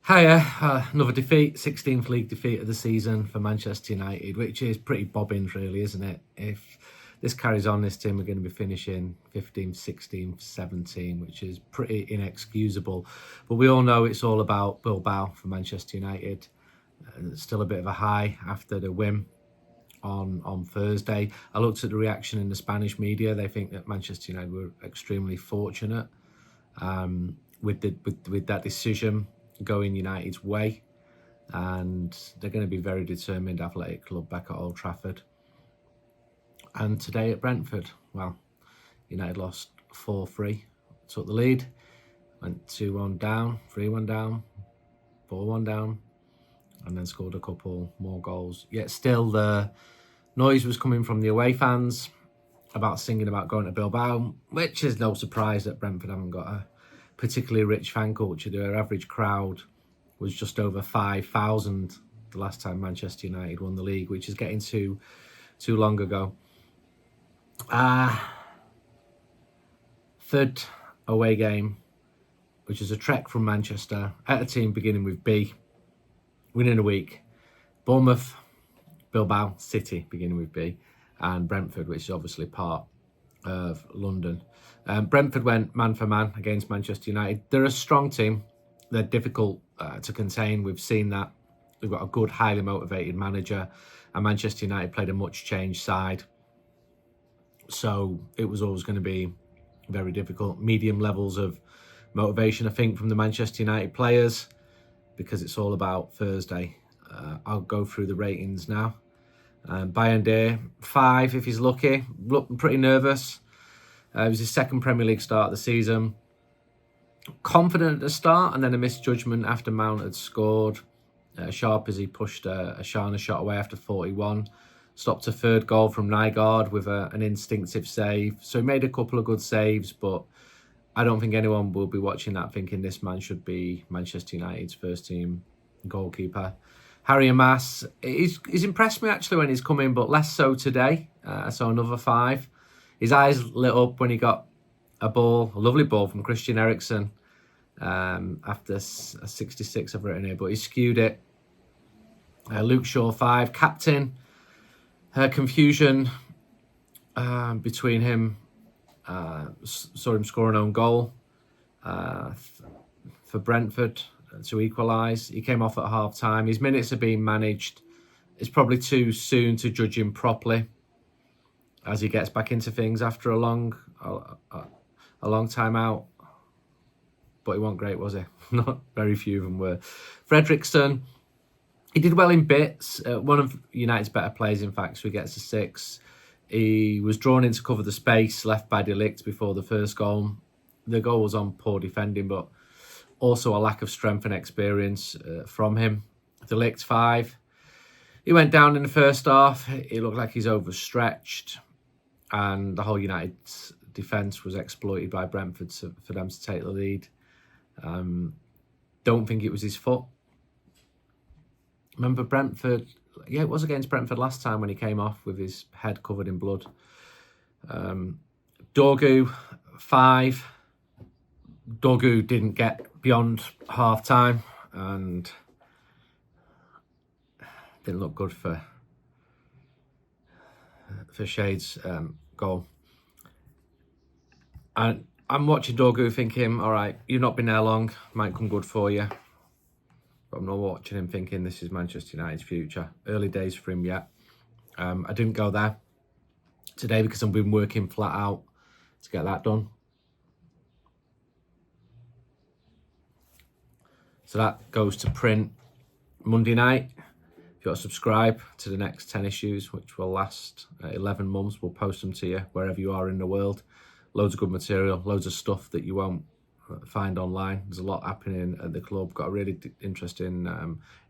Hiya, another defeat, 16th league defeat of the season for Manchester United, which is pretty bobbins really, isn't it? If this carries on, this team are going to be finishing 15th, 16th, 17th, which is pretty inexcusable. But we all know it's all about Bilbao for Manchester United. It's still a bit of a high after the win on Thursday. I looked at the reaction in the Spanish media. They think that Manchester United were extremely fortunate with that decision going United's way, and they're going to be very determined Athletic Club back at Old Trafford. And today at Brentford, well, United lost 4-3, took the lead, went 2-1 down, 3-1 down, 4-1 down, and then scored a couple more goals. Yet still the noise was coming from the away fans about singing about going to Bilbao, which is no surprise that Brentford haven't got a particularly rich fan culture. Their average crowd was just over 5,000 the last time Manchester United won the league, which is getting too long ago. Third away game, which is a trek from Manchester at a team beginning with B, winning a week. Bournemouth, Bilbao, City beginning with B, and Brentford, which is obviously part of London. Brentford went man for man against Manchester United. They're a strong team. They're difficult to contain. We've seen that. They've got a good, highly motivated manager, and Manchester United played a much changed side. So it was always going to be very difficult. Medium levels of motivation, I think, from the Manchester United players, because it's all about Thursday. I'll go through the ratings now. Bayern 5 if he's lucky. Looked pretty nervous. It was his second Premier League start of the season. Confident at the start, and then a misjudgment after Mount had scored. Sharp as he pushed a Shana shot away after 41. Stopped a third goal from Nygaard with an instinctive save. So he made a couple of good saves, but I don't think anyone will be watching that thinking this man should be Manchester United's first team goalkeeper. Harry Amass, he's impressed me actually when he's come in, but less so today. So another 5. His eyes lit up when he got a lovely ball from Christian Eriksen after a 66 I've written here, but he skewed it. Luke Shaw 5, captain. Confusion between him. Saw him score an own goal for Brentford to equalise. He came off at half time. His minutes are being managed. It's probably too soon to judge him properly as he gets back into things after a long time out. But he wasn't great, was he? Not very few of them were. Fredrickson, he did well in bits. One of United's better players, in fact, so he gets a 6. He was drawn in to cover the space left by De Ligt before the first goal. The goal was on poor defending, but also a lack of strength and experience from him. De Ligt 5. He went down in the first half. It looked like he's overstretched, and the whole United defence was exploited by Brentford for them to take the lead. Don't think it was his foot. Remember Brentford? Yeah, it was against Brentford last time when he came off with his head covered in blood. Dorgu 5. Dorgu didn't get beyond half time and didn't look good for Shade's goal. And I'm watching Dorgu thinking, all right, you've not been there long, might come good for you. But I'm not watching him thinking this is Manchester United's future. Early days for him yet. I didn't go there today because I've been working flat out to get that done. So that goes to print Monday night. If you want to subscribe to the next 10 issues, which will last 11 months, we'll post them to you wherever you are in the world. Loads of good material, loads of stuff that you won't find online. There's a lot happening at the club. Got a really interesting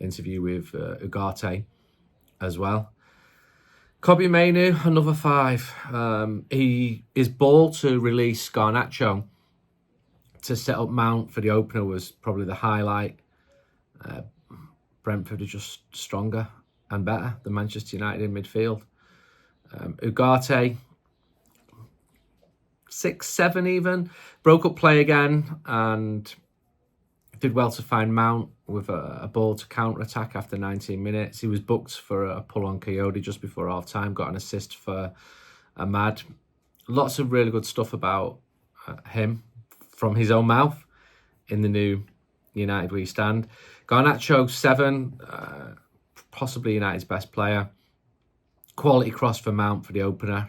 interview with Ugarte as well. Kobe Mainu, another 5. He is ball to release Garnacho to set up Mount for the opener was probably the highlight. Brentford are just stronger and better than Manchester United in midfield. Ugarte, 6, 7 even. Broke up play again and Did well to find Mount with a ball to counter-attack after 19 minutes. He was booked for a pull on Coyote just before half-time. Got an assist for Ahmad. Lots of really good stuff about him from his own mouth in the new United We Stand. Garnacho, 7. Possibly United's best player. Quality cross for Mount for the opener.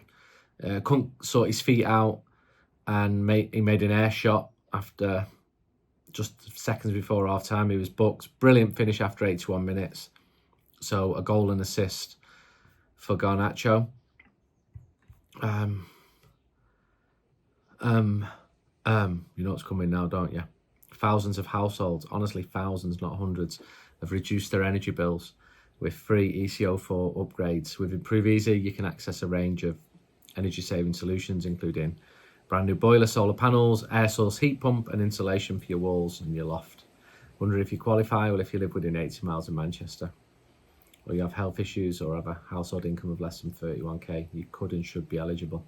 Couldn't sort his feet out, and he made an air shot after just seconds before half time. He was booked. Brilliant finish after 81 minutes. So a goal and assist for Garnacho. You know what's coming now, don't you? Thousands of households, honestly thousands, not hundreds, have reduced their energy bills with free ECO4 upgrades. With Improve Easy, you can access a range of energy-saving solutions, including brand new boiler, solar panels, air source heat pump, and insulation for your walls and your loft. Wonder if you qualify? Well, if you live within 80 miles of Manchester, or you have health issues or have a household income of less than 31k, you could and should be eligible.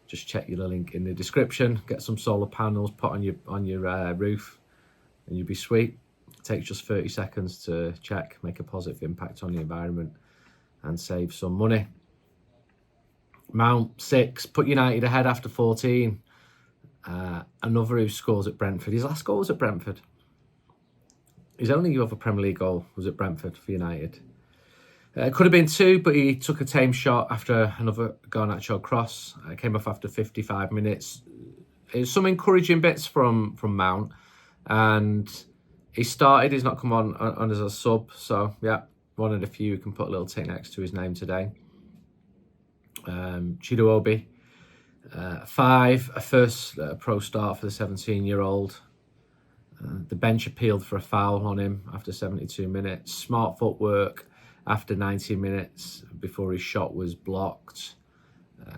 Just check your link in the description, get some solar panels put on your roof, and you'll be sweet. It takes just 30 seconds to check, make a positive impact on the environment, and save some money. Mount, 6, put United ahead after 14. Another who scores at Brentford. His last goal was at Brentford. His only other Premier League goal was at Brentford for United. It could have been 2, but he took a tame shot after another Garnacho cross. Came off after 55 minutes. There's some encouraging bits from Mount, and he started. He's not come on as a sub, so yeah, one of the few who can put a little tick next to his name today. Chidowobi, 5, a first pro start for the 17-year-old. The bench appealed for a foul on him after 72 minutes. Smart footwork after 90 minutes before his shot was blocked.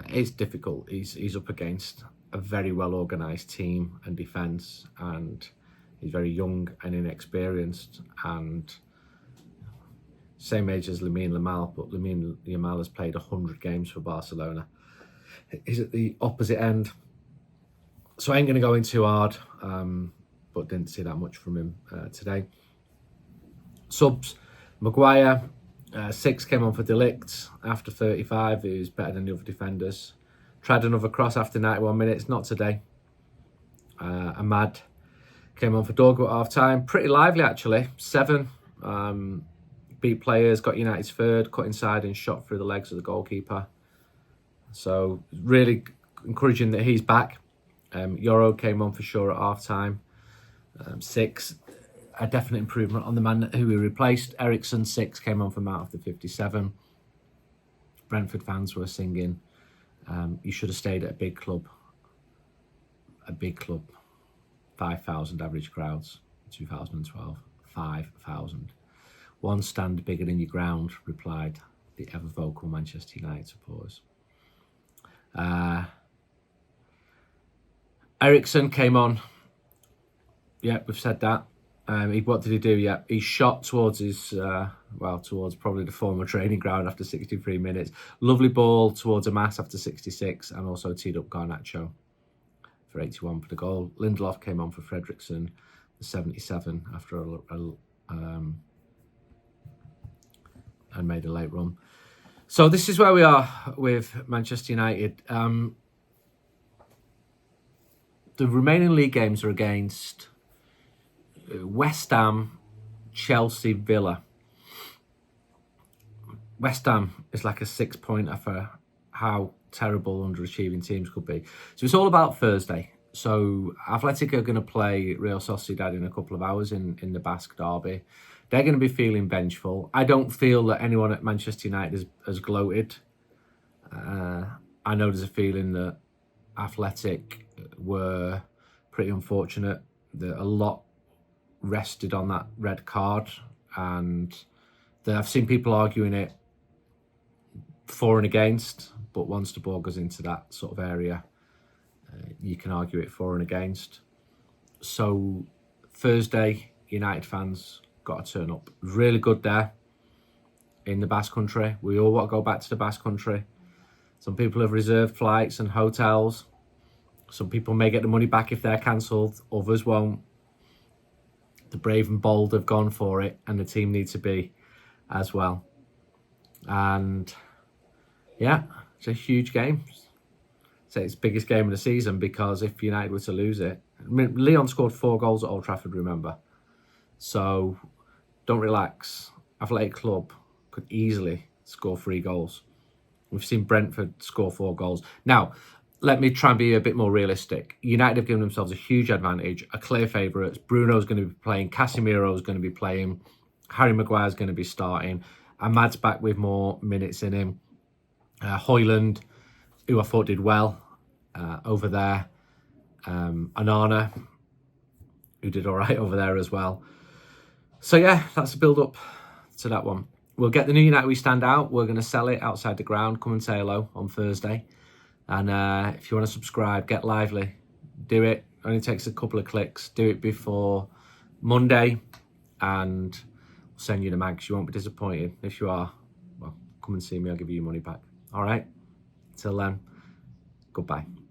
It's difficult. He's up against a very well organised team and defence, and he's very young and inexperienced, and same age as Lamine Yamal, but Lamine Yamal has played 100 games for Barcelona. He's at the opposite end, so I ain't going to go in too hard, but didn't see that much from him today. Subs, Maguire, 6 came on for Delict after 35, who's better than the other defenders. Tried another cross after 91 minutes, not today. Ahmad came on for Dorgo at half time. Pretty lively actually, 7. Beat players, got United's third, cut inside and shot through the legs of the goalkeeper. So really encouraging that he's back. Yoro came on for sure at half time. 6, a definite improvement on the man who he replaced. Ericsson, 6, came on for Mount after 57. Brentford fans were singing, you should have stayed at a big club. A big club. 5,000 average crowds in 2012. 5,000. One stand bigger than your ground, replied the ever-vocal Manchester United supporters. Ericsson came on. Yeah, we've said that. What did he do? Yeah, he shot towards his, towards probably the former training ground after 63 minutes. Lovely ball towards a mass after 66, and also teed up Garnacho for 81 for the goal. Lindelof came on for Fredrickson, the 77, after and made a late run. So this is where we are with Manchester United. The remaining league games are against West Ham, Chelsea, Villa. West Ham is like a 6-pointer for how terrible underachieving teams could be. So it's all about Thursday. So Athletic are going to play Real Sociedad in a couple of hours in the Basque Derby. They're going to be feeling vengeful. I don't feel that anyone at Manchester United has gloated. I know there's a feeling that Athletic were pretty unfortunate, that a lot rested on that red card, and I've seen people arguing it for and against, but once the ball goes into that sort of area, you can argue it for and against. So Thursday, United fans got to turn up. Really good there in the Basque Country. We all want to go back to the Basque Country. Some people have reserved flights and hotels. Some people may get the money back if they're cancelled. Others won't. The brave and bold have gone for it, and the team need to be as well. And yeah, it's a huge game. So it's the biggest game of the season, because if United were to lose it, I mean, Leon scored 4 goals at Old Trafford, remember. So don't relax. Athletic Club could easily score 3 goals. We've seen Brentford score 4 goals. Now, let me try and be a bit more realistic. United have given themselves a huge advantage, are clear favourites. Bruno's going to be playing, Casemiro's going to be playing, Harry Maguire's going to be starting, Ahmad's back with more minutes in him. Højlund, who I thought did well over there. Anana, who did all right over there as well. So yeah, that's a build up to that one. We'll get the new United We Stand out. We're going to sell it outside the ground. Come and say hello on Thursday. And if you want to subscribe, get lively. Do it. Only takes a couple of clicks. Do it before Monday, and we'll send you the mags. You won't be disappointed. If you are, well, come and see me. I'll give you your money back. All right? Till then, goodbye.